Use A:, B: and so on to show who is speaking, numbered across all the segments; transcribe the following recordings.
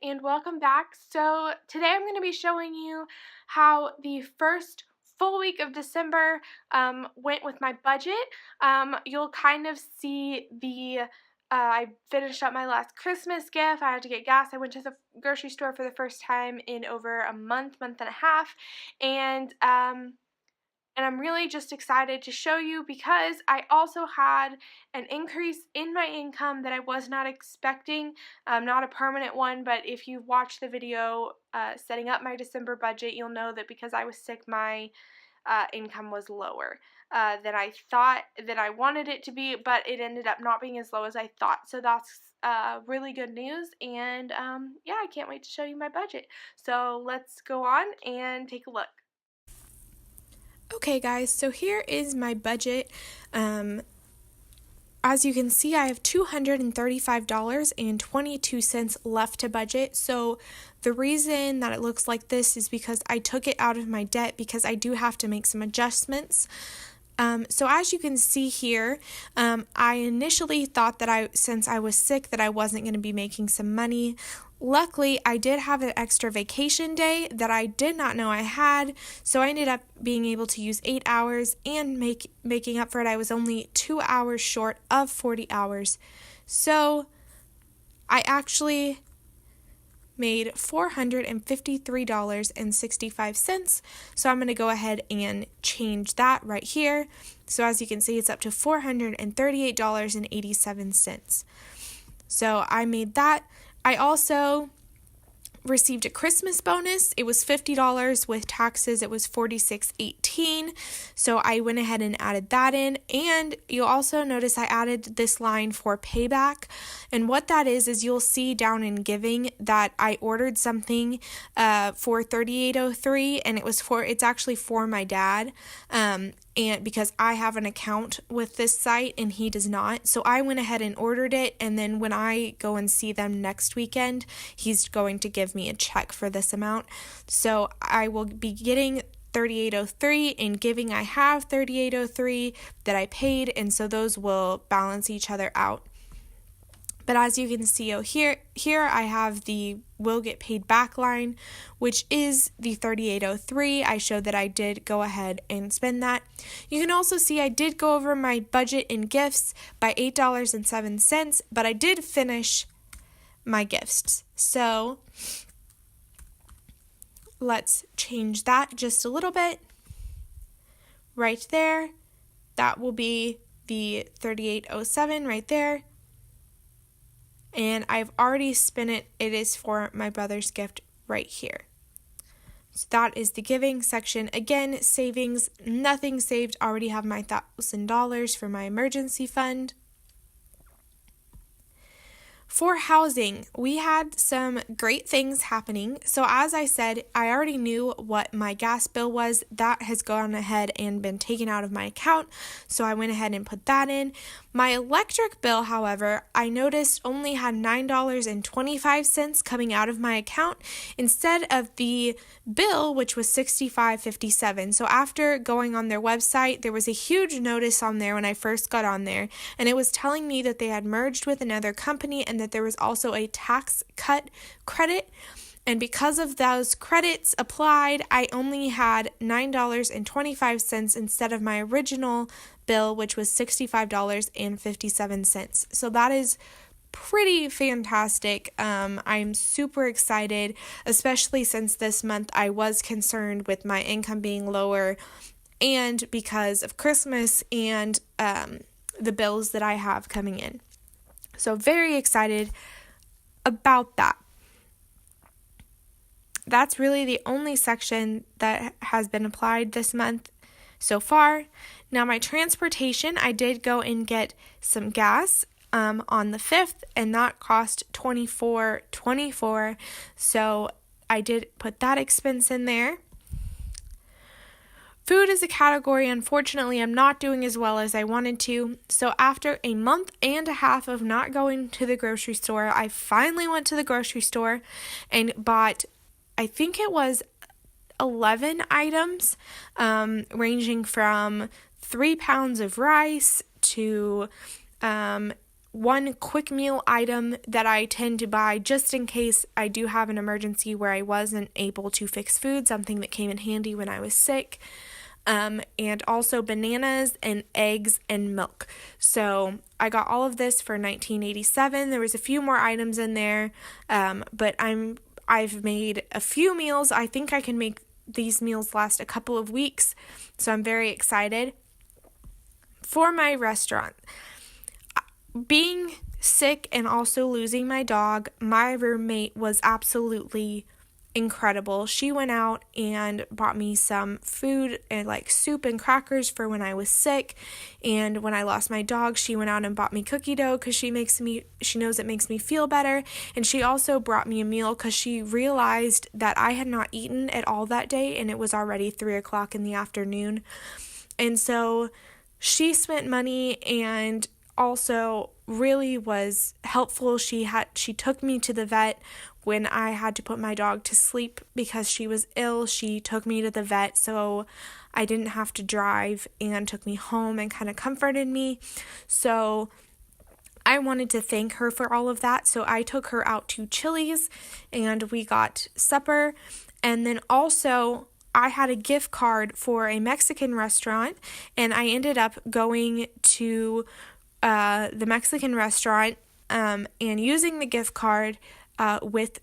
A: and welcome back. So today I'm going to be showing you how the first full week of December went with my budget. You'll kind of see I finished up my last Christmas gift. I had to get gas. I went to the grocery store for the first time in over a month and a half, and I'm really just excited to show you because I also had an increase in my income that I was not expecting, not a permanent one, but if you watch the video setting up my December budget, you'll know that because I was sick, my income was lower than I thought that I wanted it to be, but it ended up not being as low as I thought. So that's really good news, and yeah, I can't wait to show you my budget. So let's go on and take a look.
B: Okay guys, so here is my budget. As you can see, I have $235.22 left to budget. So the reason that it looks like this is because I took it out of my debt because I do have to make some adjustments. So as you can see here, I initially thought that since I was sick that I wasn't going to be making some money. Luckily, I did have an extra vacation day that I did not know I had, so I ended up being able to use 8 hours and making up for it. I was only 2 hours short of 40 hours. So I actually made $453.65. So I'm going to go ahead and change that right here. So as you can see, it's up to $438.87. So I made that. I also received a Christmas bonus. It was $50 with taxes. It was $46.18. So I went ahead and added that in. And you'll also notice I added this line for payback. And what that is you'll see down in giving that I ordered something for $38.03, and it's actually for my dad. And because I have an account with this site and he does not. So I went ahead and ordered it, and then when I go and see them next weekend, he's going to give me a check for this amount. So I will be getting $38.03, and giving I have $38.03 that I paid, and so those will balance each other out. But as you can see here I have the will get paid back line, which is the $38.03. I showed that I did go ahead and spend that. You can also see I did go over my budget in gifts by $8.07, but I did finish my gifts. So let's change that just a little bit. Right there, that will be the $38.07 right there. And I've already spent it. It is for my brother's gift right here. So that is the giving section. Again, savings, nothing saved. Already have my $1,000 for my emergency fund. For housing, we had some great things happening. So as I said, I already knew what my gas bill was. That has gone ahead and been taken out of my account. So I went ahead and put that in. My electric bill, however, I noticed only had $9.25 coming out of my account instead of the bill, which was $65.57. So after going on their website, there was a huge notice on there when I first got on there, and it was telling me that they had merged with another company and that there was also a tax cut credit. And because of those credits applied, I only had $9.25 instead of my original bill, which was $65.57. So that is pretty fantastic. I'm super excited, especially since this month I was concerned with my income being lower and because of Christmas and the bills that I have coming in. So very excited about that. That's really the only section that has been applied this month so far. Now my transportation, I did go and get some gas on the 5th, and that cost $24.24. So I did put that expense in there. Food is a category, unfortunately, I'm not doing as well as I wanted to. So after a month and a half of not going to the grocery store, I finally went to the grocery store and bought, I think it was 11 items, ranging from 3 pounds of rice to one quick meal item that I tend to buy just in case I do have an emergency where I wasn't able to fix food, something that came in handy when I was sick. And also bananas and eggs and milk. So I got all of this for $19.87. There was a few more items in there, but I've made a few meals. I think I can make these meals last a couple of weeks, so I'm very excited. For my restaurant, being sick and also losing my dog, my roommate was absolutely incredible. She went out and bought me some food and like soup and crackers for when I was sick, and when I lost my dog, she went out and bought me cookie dough because she knows it makes me feel better. And she also brought me a meal because she realized that I had not eaten at all that day, and it was already 3:00 in the afternoon. And so she spent money and also really was helpful. She took me to the vet when I had to put my dog to sleep because she was ill. She took me to the vet so I didn't have to drive, and took me home and kind of comforted me. So I wanted to thank her for all of that. So I took her out to Chili's and we got supper. And then also I had a gift card for a Mexican restaurant, and I ended up going to the Mexican restaurant and using the gift card with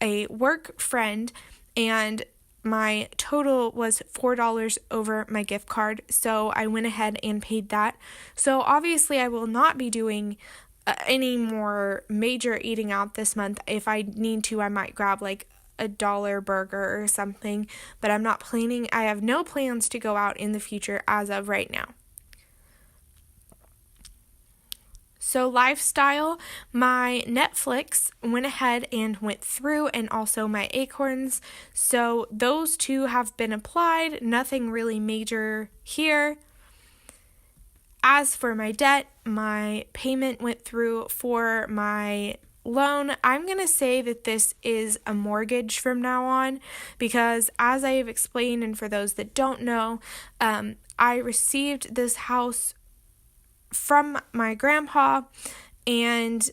B: a work friend, and my total was $4 over my gift card, so I went ahead and paid that. So obviously I will not be doing any more major eating out this month. If I need to, I might grab like a dollar burger or something, but I have no plans to go out in the future as of right now. So lifestyle, my Netflix went ahead and went through, and also my Acorns. So those two have been applied, nothing really major here. As for my debt, my payment went through for my loan. I'm going to say that this is a mortgage from now on because, as I have explained, and for those that don't know, I received this house from my grandpa, and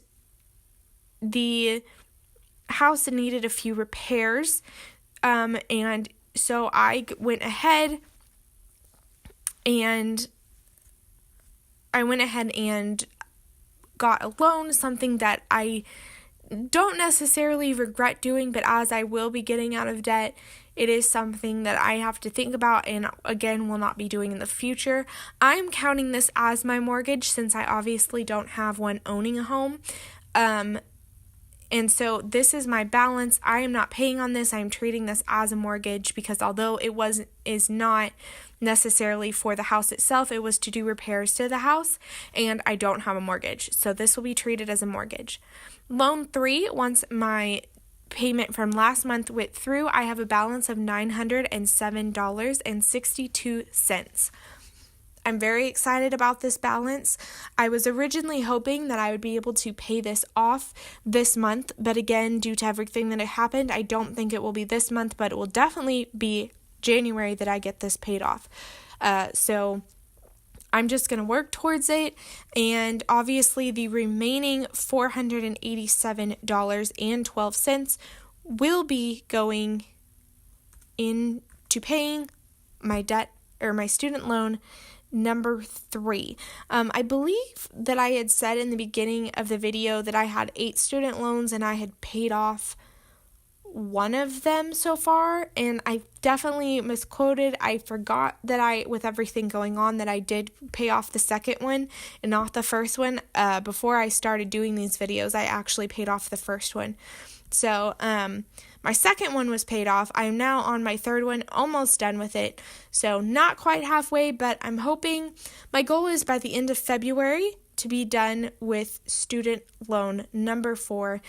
B: the house needed a few repairs, and so I went ahead and got a loan, something that I don't necessarily regret doing, but as I will be getting out of debt, it is something that I have to think about and again will not be doing in the future. I'm counting this as my mortgage since I obviously don't have one owning a home. And so this is my balance. I am not paying on this. I am treating this as a mortgage because although it is not necessarily for the house itself, it was to do repairs to the house, and I don't have a mortgage. So this will be treated as a mortgage. Loan 3, once my payment from last month went through, I have a balance of $907.62. I'm very excited about this balance. I was originally hoping that I would be able to pay this off this month, but again, due to everything that happened, I don't think it will be this month, but it will definitely be January that I get this paid off. So I'm just going to work towards it, and obviously the remaining $487.12 will be going into paying my debt or my student loan number 3. I believe that I had said in the beginning of the video that I had 8 student loans and I had paid off one of them so far, and I definitely misquoted. I forgot that with everything going on, that I did pay off the second one and not the first one. Before I started doing these videos, I actually paid off the first one. So, my second one was paid off. I am now on my third one, almost done with it. So, not quite halfway, but I'm hoping, my goal is by the end of February to be done with student loan number 4.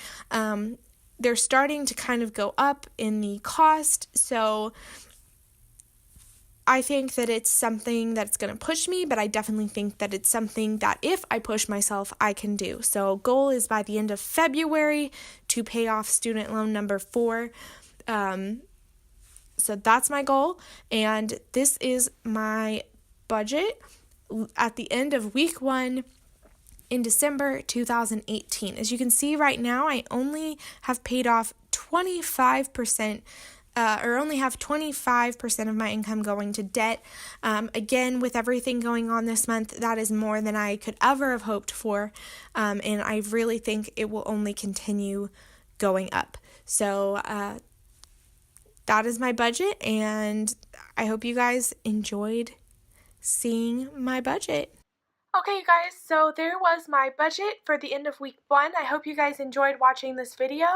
B: They're starting to kind of go up in the cost, so I think that it's something that's going to push me, but I definitely think that it's something that if I push myself, I can do. So goal is by the end of February to pay off student loan number 4. So that's my goal, and this is my budget. At the end of week 1, in December 2018. As you can see right now, I only have paid off 25%, or only have 25% of my income going to debt. Again, with everything going on this month, that is more than I could ever have hoped for, and I really think it will only continue going up. So that is my budget, and I hope you guys enjoyed seeing my budget.
A: Okay, you guys, so there was my budget for the end of week 1. I hope you guys enjoyed watching this video.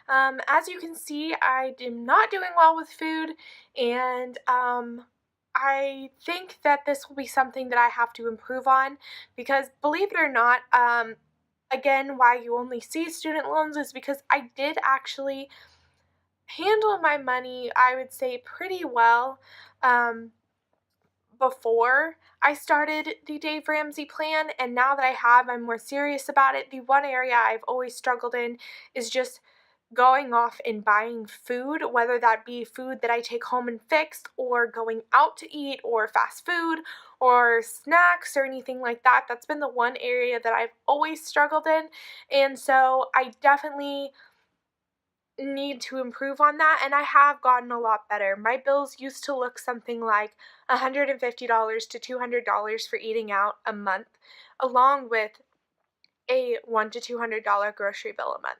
A: As you can see, I am not doing well with food, and I think that this will be something that I have to improve on, because believe it or not, again, why you only see student loans is because I did actually handle my money, I would say, pretty well. Before I started the Dave Ramsey plan, and now that I have, I'm more serious about it. The one area I've always struggled in is just going off and buying food, whether that be food that I take home and fix, or going out to eat, or fast food, or snacks, or anything like that. That's been the one area that I've always struggled in, and so I definitely need to improve on that, and I have gotten a lot better. My bills used to look something like $150 to $200 for eating out a month, along with a $100 to $200 grocery bill a month.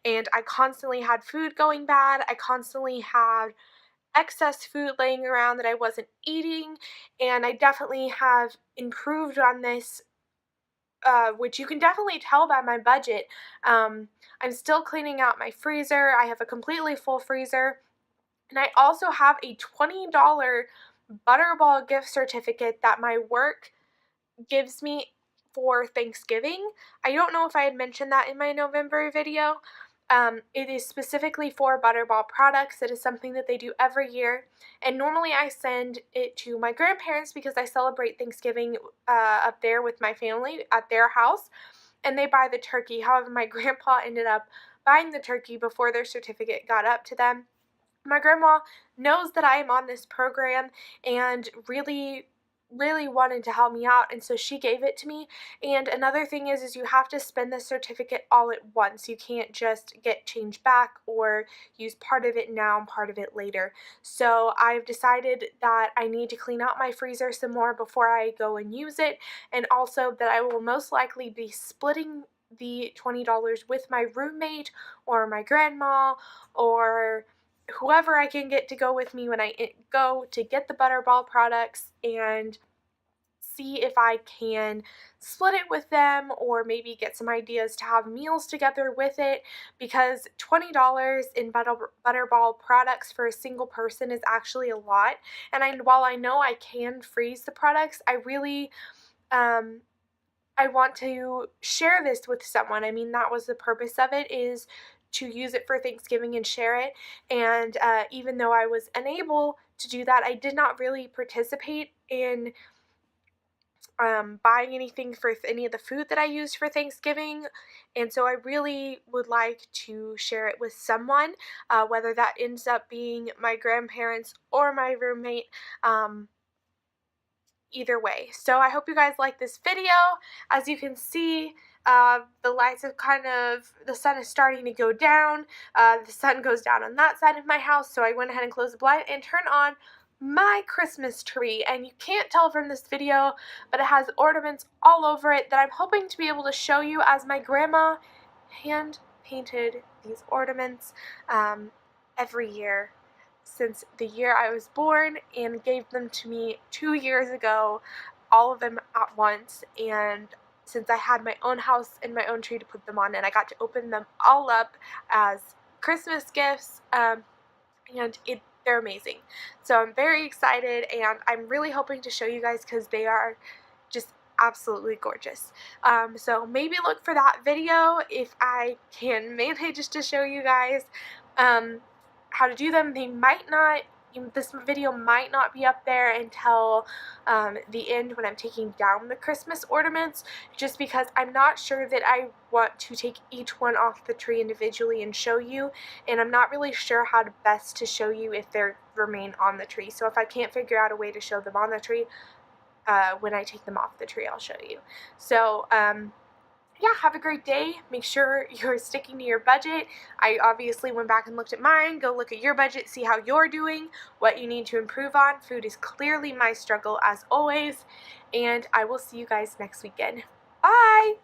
A: And I constantly had food going bad. I constantly had excess food laying around that I wasn't eating, and I definitely have improved on this, which you can definitely tell by my budget. I'm still cleaning out my freezer. I have a completely full freezer. And I also have a $20 Butterball gift certificate that my work gives me for Thanksgiving. I don't know if I had mentioned that in my November video. It is specifically for Butterball products. It is something that they do every year. And normally I send it to my grandparents because I celebrate Thanksgiving up there with my family at their house. And they buy the turkey. However, my grandpa ended up buying the turkey before their certificate got up to them. My grandma knows that I am on this program and really wanted to help me out, and so she gave it to me. And another thing is you have to spend the certificate all at once. You can't just get change back or use part of it now and part of it later. So I've decided that I need to clean out my freezer some more before I go and use it, and also that I will most likely be splitting the $20 with my roommate or my grandma or whoever I can get to go with me when I go to get the Butterball products, and see if I can split it with them or maybe get some ideas to have meals together with it, because $20 in Butterball products for a single person is actually a lot. And while I know I can freeze the products, I really I want to share this with someone. I mean, that was the purpose of it, is to use it for Thanksgiving and share it. And even though I was unable to do that, I did not really participate in buying anything for any of the food that I used for Thanksgiving. And so I really would like to share it with someone, whether that ends up being my grandparents or my roommate. Either way. So I hope you guys like this video. As you can see, the lights have the sun is starting to go down. The sun goes down on that side of my house, so I went ahead and closed the blind and turned on my Christmas tree. And you can't tell from this video, but it has ornaments all over it that I'm hoping to be able to show you, as my grandma hand painted these ornaments every year since the year I was born, and gave them to me 2 years ago, all of them at once. And since I had my own house and my own tree to put them on, and I got to open them all up as Christmas gifts, and they're amazing. So I'm very excited, and I'm really hoping to show you guys because they are just absolutely gorgeous. So maybe look for that video if I can manage to show you guys how to do them. This video might not be up there until the end, when I'm taking down the Christmas ornaments, just because I'm not sure that I want to take each one off the tree individually and show you, and I'm not really sure how to best to show you if they remain on the tree. So if I can't figure out a way to show them on the tree, when I take them off the tree, I'll show you. So yeah, have a great day. Make sure you're sticking to your budget. I obviously went back and looked at mine. Go look at your budget, see how you're doing, what you need to improve on. Food is clearly my struggle as always, and I will see you guys next weekend. Bye!